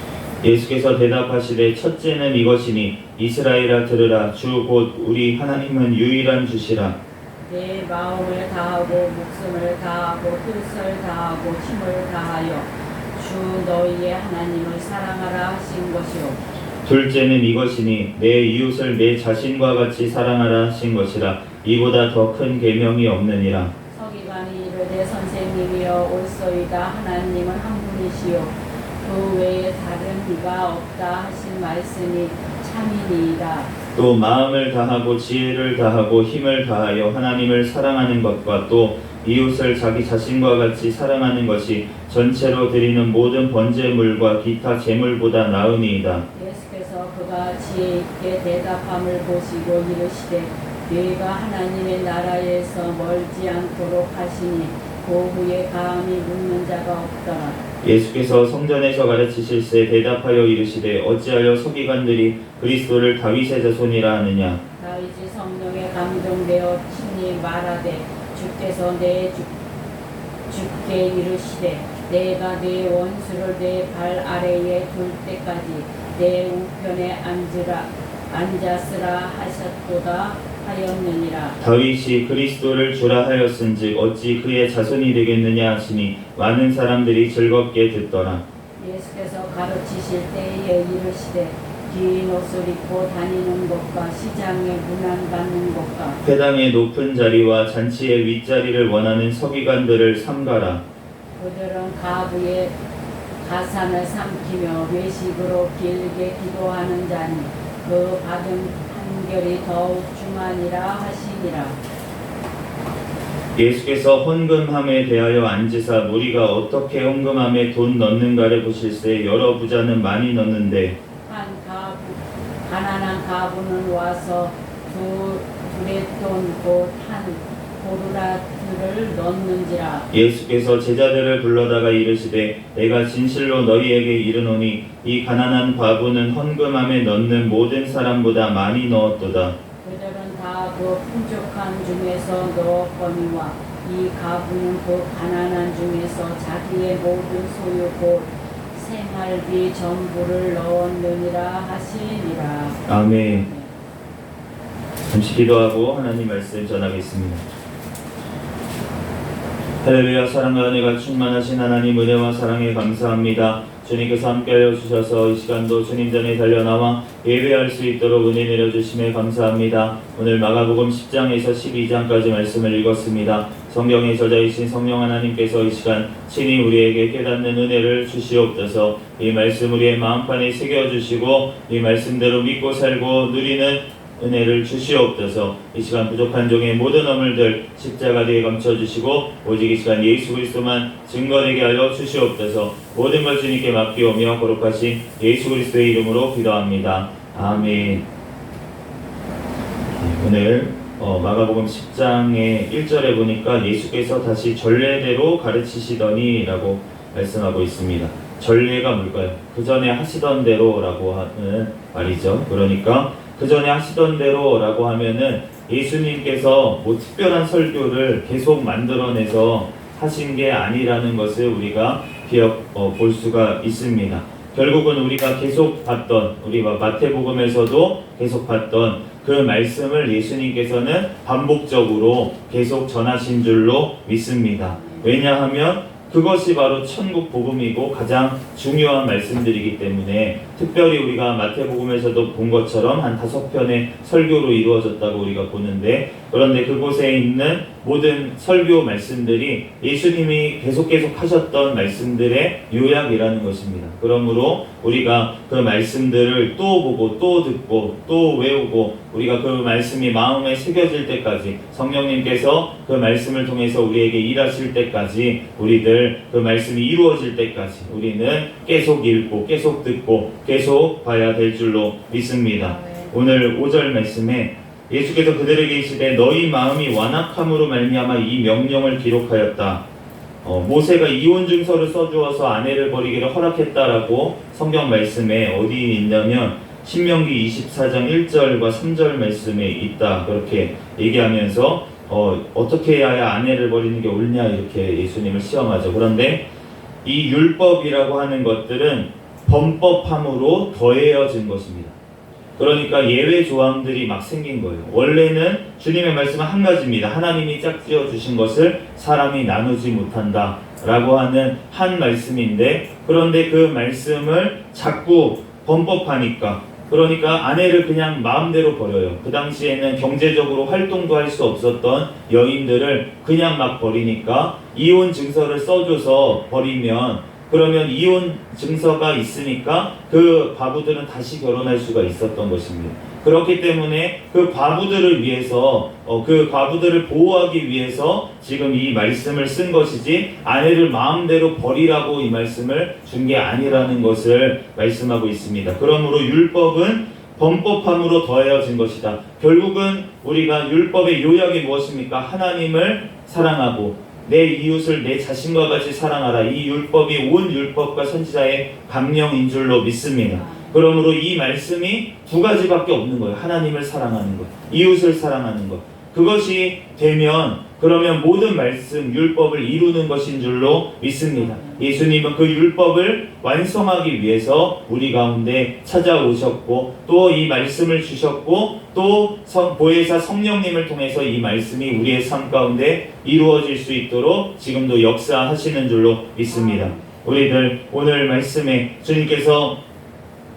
예수께서 대답하시되 첫째는 이것이니 이스라엘아 들으라. 주 곧 우리 하나님은 유일한 주시라. 내 마음을 다하고 목숨을 다하고 뜻을 다하고 힘을 다하여 주 너희의 하나님을 사랑하라 하신 것이요. 둘째는 이것이니 내 이웃을 내 자신과 같이 사랑하라 하신 것이라. 이보다 더 큰 계명이 없느니라. 서기관이 이르되 선생님이여 옳소이다. 하나님은 한 분이시요 그 외에 다른 이가 없다 하신 말씀이 참이니이다. 또 마음을 다하고 지혜를 다하고 힘을 다하여 하나님을 사랑하는 것과 또 이웃을 자기 자신과 같이 사랑하는 것이 전체로 드리는 모든 번제물과 기타 제물보다 나으니이다. 예수께서 그가 지혜 있게 대답함을 보시고 이르시되 너희가 하나님의 나라에서 멀지 않도록 하시니 그 후에 감히 묻는 자가 없더라. 예수께서 성전에서 가르치실세 대답하여 이르시되 어찌하여 서기관들이 그리스도를 다윗의 자손이라 하느냐. 다윗이 성령에 감동되어 친히 말하되 주께서 내 주께 이르시되 내가 내 원수를 내 발 아래에 둘 때까지 내 우편에 앉았으라 하셨도다 하였느니라. 다윗이 그리스도를 주라 하였은즉 어찌 그의 자손이 되겠느냐 하시니 많은 사람들이 즐겁게 듣더라. 예수께서 가르치실 때에 이르시되 긴 옷을 입고 다니는 것과 시장에 문안받는 것과 회당의 높은 자리와 잔치의 윗자리를 원하는 서기관들을 삼가라. 그들은 가부의 가산을 삼키며 외식으로 길게 기도하는 자니 그 받은 판결이 더욱 중하니라 하시니라. 예수께서 헌금함에 대하여 앉으사 무리가 어떻게 헌금함에 돈 넣는가를 보실세 여러 부자는 많이 넣는데 가난한 가부는 와서 둘의 돈 곧 한 고루라트를 넣는지라. 예수께서 제자들을 불러다가 이르시되 내가 진실로 너희에게 이르노니 이 가난한 과부는 헌금함에 넣는 모든 사람보다 많이 넣었도다. 그들은 다 그 풍족한 중에서 넣었거니와 이 가부는 그 가난한 중에서 자기의 모든 소유 곧 생활비 전부를 넣었느니라 하시니라. 아멘. 잠시 기도하고 하나님 말씀 전하겠습니다. 할렐루야. 사랑과 은혜가 충만하신 하나님 은혜와 사랑에 감사합니다. 주님께서 함께하여 주셔서 이 시간도 주님 전에 달려나와 예배할 수 있도록 은혜 내려주심에 감사합니다. 오늘 마가복음 10장에서 12장까지 말씀을 읽었습니다. 성경의 저자이신 성령 하나님께서 이 시간 친히 우리에게 깨닫는 은혜를 주시옵소서. 이 말씀 우리의 마음판에 새겨주시고 이 말씀대로 믿고 살고 누리는 은혜를 주시옵소서. 이 시간 부족한 종의 모든 허물들 십자가 뒤에 감춰주시고 오직 이 시간 예수 그리스도만 증거되게 하여 주시옵소서. 모든 걸 주님께 맡기오며 거룩하신 예수 그리스도의 이름으로 기도합니다. 아멘. 오늘 마가복음 10장의 1절에 보니까 예수께서 다시 전례대로 가르치시더니 라고 말씀하고 있습니다. 전례가 뭘까요? 그 전에 하시던 대로라고 하는 말이죠. 그러니까 그 전에 하시던 대로라고 하면은 예수님께서 뭐 특별한 설교를 계속 만들어내서 하신 게 아니라는 것을 우리가 볼 수가 있습니다. 결국은 우리가 계속 봤던, 우리가 마태복음에서도 계속 봤던 그 말씀을 예수님께서는 반복적으로 계속 전하신 줄로 믿습니다. 왜냐하면 그것이 바로 천국 복음이고 가장 중요한 말씀들이기 때문에 특별히 우리가 마태복음에서도 본 것처럼 한 5편의 설교로 이루어졌다고 우리가 보는데, 그런데 그곳에 있는 모든 설교 말씀들이 예수님이 계속 하셨던 말씀들의 요약이라는 것입니다. 그러므로 우리가 그 말씀들을 또 보고 또 듣고 또 외우고 우리가 그 말씀이 마음에 새겨질 때까지, 성령님께서 그 말씀을 통해서 우리에게 일하실 때까지, 우리들 그 말씀이 이루어질 때까지 우리는 계속 읽고 계속 듣고 계속 봐야 될 줄로 믿습니다. 오늘 5절 말씀에 예수께서 그들에게 이르시되 너희 마음이 완악함으로 말미암아 이 명령을 기록하였다. 모세가 이혼 증서를 써주어서 아내를 버리기를 허락했다라고 성경 말씀에 어디 있냐면 신명기 24장 1절과 3절 말씀에 있다, 그렇게 얘기하면서 어떻게 해야 아내를 버리는 게 옳냐 이렇게 예수님을 시험하죠. 그런데 이 율법이라고 하는 것들은 범법함으로 더해어진 것입니다. 그러니까 예외 조항들이 막 생긴 거예요. 원래는 주님의 말씀은 한 가지입니다. 하나님이 짝지어 주신 것을 사람이 나누지 못한다 라고 하는 한 말씀인데, 그런데 그 말씀을 자꾸 범법하니까, 그러니까 아내를 그냥 마음대로 버려요. 그 당시에는 경제적으로 활동도 할 수 없었던 여인들을 그냥 막 버리니까 이혼 증서를 써줘서 버리면, 그러면 이혼 증서가 있으니까 그 과부들은 다시 결혼할 수가 있었던 것입니다. 그렇기 때문에 그 과부들을 위해서, 그 과부들을 보호하기 위해서 지금 이 말씀을 쓴 것이지 아내를 마음대로 버리라고 이 말씀을 준 게 아니라는 것을 말씀하고 있습니다. 그러므로 율법은 범법함으로 더해진 것이다. 결국은 우리가 율법의 요약이 무엇입니까? 하나님을 사랑하고 내 이웃을 내 자신과 같이 사랑하라. 이 율법이 온 율법과 선지자의 강령인 줄로 믿습니다. 그러므로 이 말씀이 두 가지밖에 없는 거예요. 하나님을 사랑하는 것, 이웃을 사랑하는 것. 그것이 되면 그러면 모든 말씀, 율법을 이루는 것인 줄로 믿습니다. 예수님은 그 율법을 완성하기 위해서 우리 가운데 찾아오셨고 또 이 말씀을 주셨고 또 보혜사 성령님을 통해서 이 말씀이 우리의 삶 가운데 이루어질 수 있도록 지금도 역사하시는 줄로 믿습니다. 우리들 오늘 말씀에 주님께서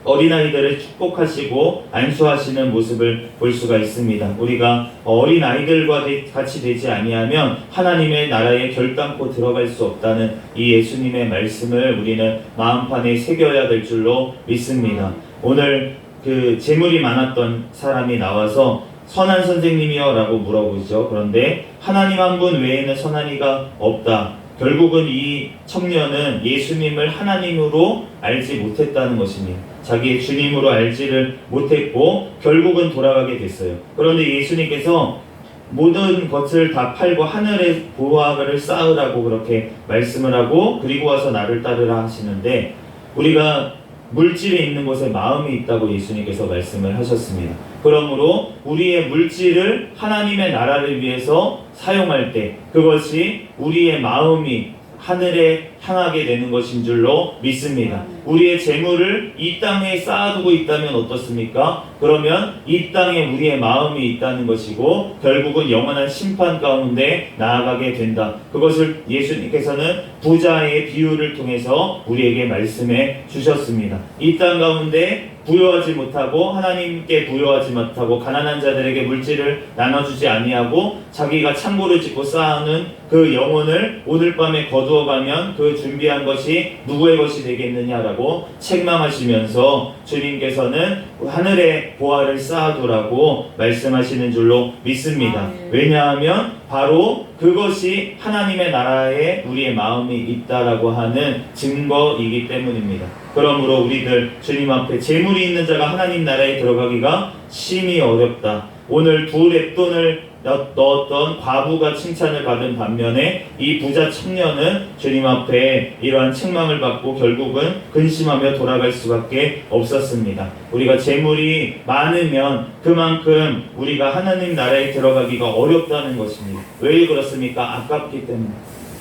어린아이들을 축복하시고 안수하시는 모습을 볼 수가 있습니다. 우리가 어린아이들과 같이 되지 아니하면 하나님의 나라에 결단코 들어갈 수 없다는 이 예수님의 말씀을 우리는 마음판에 새겨야 될 줄로 믿습니다. 오늘 그 재물이 많았던 사람이 나와서 선한 선생님이여 라고 물어보죠. 그런데 하나님 한 분 외에는 선한 이가 없다. 결국은 이 청년은 예수님을 하나님으로 알지 못했다는 것입니다. 자기의 주님으로 알지를 못했고 결국은 돌아가게 됐어요. 그런데 예수님께서 모든 것을 다 팔고 하늘의 보화를 쌓으라고 그렇게 말씀을 하고 그리고 와서 나를 따르라 하시는데, 우리가 물질에 있는 곳에 마음이 있다고 예수님께서 말씀을 하셨습니다. 그러므로 우리의 물질을 하나님의 나라를 위해서 사용할 때 그것이 우리의 마음이 하늘에 향하게 되는 것인 줄로 믿습니다. 우리의 재물을 이 땅에 쌓아두고 있다면 어떻습니까? 그러면 이 땅에 우리의 마음이 있다는 것이고 결국은 영원한 심판 가운데 나아가게 된다. 그것을 예수님께서는 부자의 비유를 통해서 우리에게 말씀해 주셨습니다. 이 땅 가운데 부여하지 못하고 하나님께 부여하지 못하고 가난한 자들에게 물질을 나눠주지 아니하고 자기가 창고를 짓고 쌓아놓은 그 영혼을 오늘 밤에 거두어가면 그 준비한 것이 누구의 것이 되겠느냐라고 책망하시면서 주님께서는 하늘에 보화를 쌓아두라고 말씀하시는 줄로 믿습니다. 왜냐하면 바로 그것이 하나님의 나라에 우리의 마음이 있다라고 하는 증거이기 때문입니다. 그러므로 우리들 주님 앞에 재물이 있는 자가 하나님 나라에 들어가기가 심히 어렵다. 오늘 2 렙돈을 넣었던 과부가 칭찬을 받은 반면에 이 부자 청년은 주님 앞에 이러한 책망을 받고 결국은 근심하며 돌아갈 수밖에 없었습니다. 우리가 재물이 많으면 그만큼 우리가 하나님 나라에 들어가기가 어렵다는 것입니다. 왜 그렇습니까? 아깝기 때문에.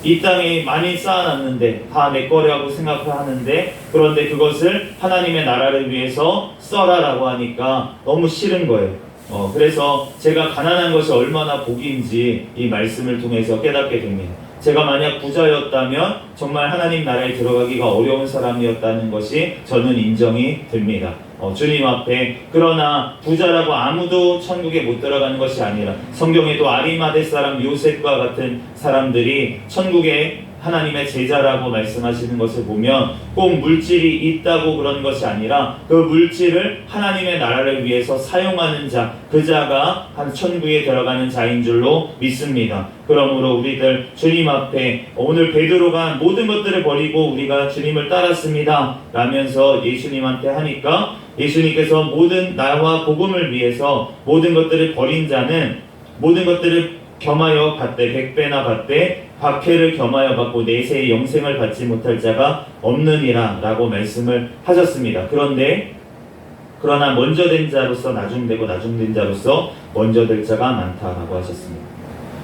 이 땅에 많이 쌓아놨는데 다 내 거라고 생각하는데, 그런데 그것을 하나님의 나라를 위해서 써라라고 하니까 너무 싫은 거예요. 그래서 제가 가난한 것이 얼마나 복인지 이 말씀을 통해서 깨닫게 됩니다. 제가 만약 부자였다면 정말 하나님 나라에 들어가기가 어려운 사람이었다는 것이 저는 인정이 됩니다. 주님 앞에. 그러나 부자라고 아무도 천국에 못 들어가는 것이 아니라 성경에도 아리마대 사람 요셉과 같은 사람들이 천국에 하나님의 제자라고 말씀하시는 것을 보면 꼭 물질이 있다고 그런 것이 아니라 그 물질을 하나님의 나라를 위해서 사용하는 자, 그 자가 한 천국에 들어가는 자인 줄로 믿습니다. 그러므로 우리들 주님 앞에 오늘 베드로가 모든 것들을 버리고 우리가 주님을 따랐습니다 라면서 예수님한테 하니까 예수님께서 모든 나와 복음을 위해서 모든 것들을 버린 자는 모든 것들을 겸하여 받되 100배나 받되 박해를 겸하여 받고 내세의 영생을 받지 못할 자가 없느니라 라고 말씀을 하셨습니다. 그러나 먼저 된 자로서 나중되고 나중된 자로서 먼저 될 자가 많다라고 하셨습니다.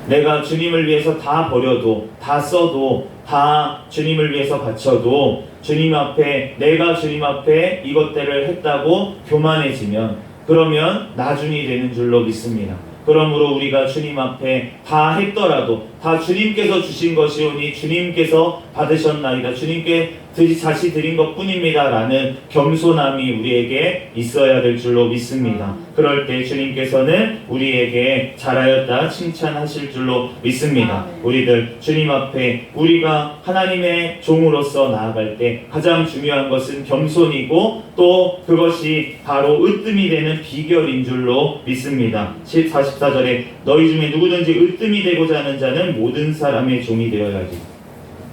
내가 주님을 위해서 다 버려도 다 써도 다 주님을 위해서 바쳐도 주님 앞에 내가 주님 앞에 이것들을 했다고 교만해지면 그러면 나중이 되는 줄로 믿습니다. 그러므로 우리가 주님 앞에 다 했더라도 다 주님께서 주신 것이오니 주님께서 받으셨나이다. 주님께 다시 드린 것 뿐입니다 라는 겸손함이 우리에게 있어야 될 줄로 믿습니다. 그럴 때 주님께서는 우리에게 잘하였다 칭찬하실 줄로 믿습니다. 우리들 주님 앞에 우리가 하나님의 종으로서 나아갈 때 가장 중요한 것은 겸손이고 또 그것이 바로 으뜸이 되는 비결인 줄로 믿습니다. 44절에 너희 중에 누구든지 으뜸이 되고자 하는 자는 모든 사람의 종이 되어야 하지.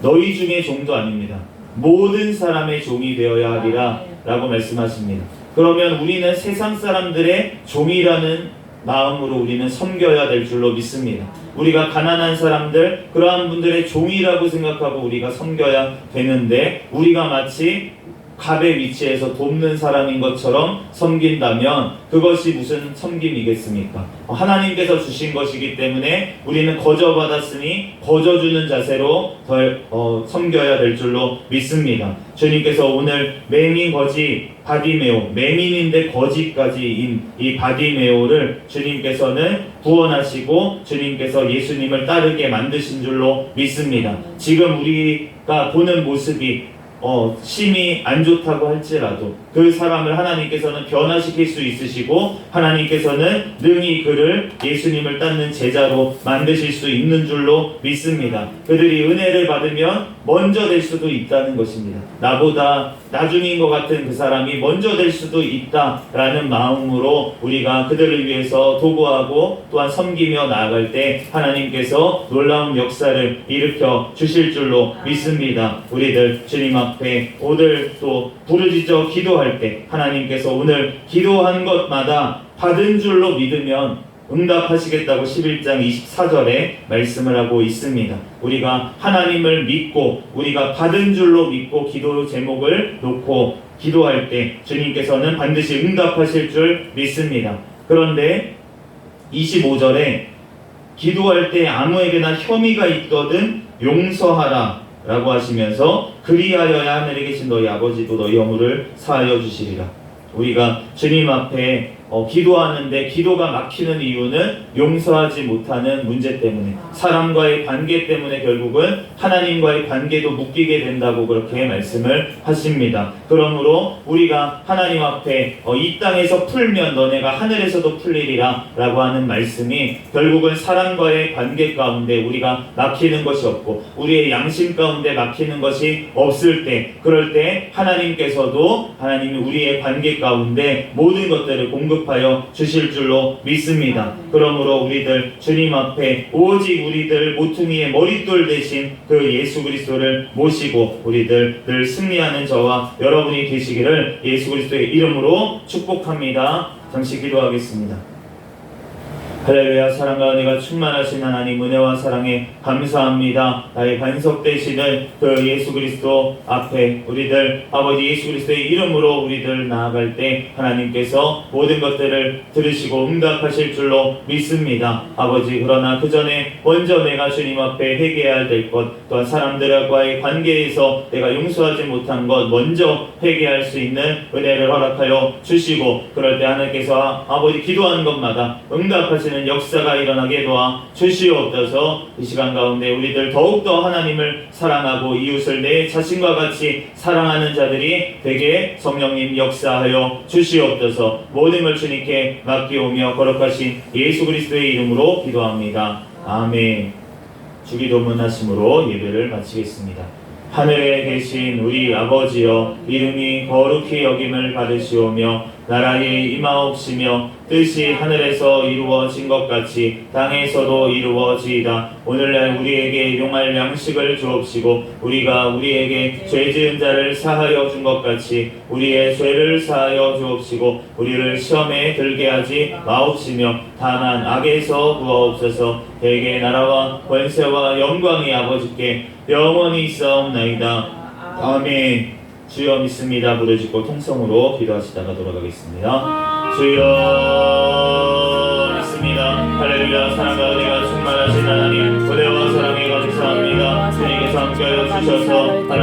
너희 중에 종도 아닙니다. 모든 사람의 종이 되어야 하리라 라고 말씀하십니다. 그러면 우리는 세상 사람들의 종이라는 마음으로 우리는 섬겨야 될 줄로 믿습니다. 우리가 가난한 사람들, 그러한 분들의 종이라고 생각하고 우리가 섬겨야 되는데 우리가 마치 갑의 위치에서 돕는 사람인 것처럼 섬긴다면 그것이 무슨 섬김이겠습니까? 하나님께서 주신 것이기 때문에 우리는 거저받았으니 거저주는 자세로 섬겨야 될 줄로 믿습니다. 주님께서 오늘 맹인 거지 바디메오, 맹인인데 거지까지인 이 바디메오를 주님께서는 구원하시고 주님께서 예수님을 따르게 만드신 줄로 믿습니다. 지금 우리가 보는 모습이 심히 안 좋다고 할지라도 그 사람을 하나님께서는 변화시킬 수 있으시고 하나님께서는 능히 그를 예수님을 따르는 제자로 만드실 수 있는 줄로 믿습니다. 그들이 은혜를 받으면 먼저 될 수도 있다는 것입니다. 나보다 나중인 것 같은 그 사람이 먼저 될 수도 있다라는 마음으로 우리가 그들을 위해서 도구하고 또한 섬기며 나아갈 때 하나님께서 놀라운 역사를 일으켜 주실 줄로 믿습니다. 우리들 주님 앞에 오늘 또 부르짖어 기도할 때 하나님께서 오늘 기도한 것마다 받은 줄로 믿으면 응답하시겠다고 11장 24절에 말씀을 하고 있습니다. 우리가 하나님을 믿고 우리가 받은 줄로 믿고 기도 제목을 놓고 기도할 때 주님께서는 반드시 응답하실 줄 믿습니다. 그런데 25절에 기도할 때 아무에게나 혐의가 있거든 용서하라 라고 하시면서 그리하여야 하늘에 계신 너희 아버지도 너희 허물을 사하여 주시리라. 우리가 주님 앞에 기도하는데 기도가 막히는 이유는 용서하지 못하는 문제 때문에, 사람과의 관계 때문에 결국은 하나님과의 관계도 묶이게 된다고 그렇게 말씀을 하십니다. 그러므로 우리가 하나님 앞에 이 땅에서 풀면 너네가 하늘에서도 풀리리라 라고 하는 말씀이 결국은 사람과의 관계 가운데 우리가 막히는 것이 없고 우리의 양심 가운데 막히는 것이 없을 때, 그럴 때 하나님께서도 하나님이 우리의 관계 가운데 모든 것들을 공급하여 주실 줄로 믿습니다. 그러므로 우리들 주님 앞에 오직 우리들 모퉁이의 머릿돌 대신 그 예수 그리스도를 모시고 우리들 늘 승리하는 저와 여러분이 되시기를 예수 그리스도의 이름으로 축복합니다. 잠시 기도하겠습니다. 할렐루야. 사랑과 은혜가 충만하신 하나님, 은혜와 사랑에 감사합니다. 나의 반석 되시는 그 예수 그리스도 앞에 우리들 아버지 예수 그리스도의 이름으로 우리들 나아갈 때 하나님께서 모든 것들을 들으시고 응답하실 줄로 믿습니다. 아버지, 그러나 그 전에 먼저 내가 주님 앞에 회개해야 될 것, 또한 사람들과의 관계에서 내가 용서하지 못한 것 먼저 회개할 수 있는 은혜를 허락하여 주시고, 그럴 때 하나님께서 아버지 기도하는 것마다 응답하시는 역사가 일어나게 도와 주시옵소서. 이 시간 가운데 우리들 더욱더 하나님을 사랑하고 이웃을 내 자신과 같이 사랑하는 자들이 되게 성령님 역사하여 주시옵소서. 모든 걸 주님께 맡기오며 거룩하신 예수 그리스도의 이름으로 기도합니다. 아멘. 주기도문 하심으로 예배를 마치겠습니다. 하늘에 계신 우리 아버지여, 이름이 거룩히 여김을 받으시오며 나라에 임하옵시며 뜻이 하늘에서 이루어진 것 같이 땅에서도 이루어지이다. 오늘날 우리에게 용할 양식을 주옵시고 우리가 우리에게 죄 지은 자를 사하여 준 것 같이 우리의 죄를 사하여 주옵시고 우리를 시험에 들게 하지 마옵시며 다만 악에서 구하옵소서. 대개 나라와 권세와 영광이 아버지께 영원히 있사옵나이다. 아멘. 주여 믿습니다. 부르짖고 통성으로 기도하시다가 돌아가겠습니다. 주여 믿습니다. 할렐루야. 사랑과 은혜가 충만하신 하나님, 은혜와 사랑에 감사합니다. 주님께서 함께하여 주셔서 하나님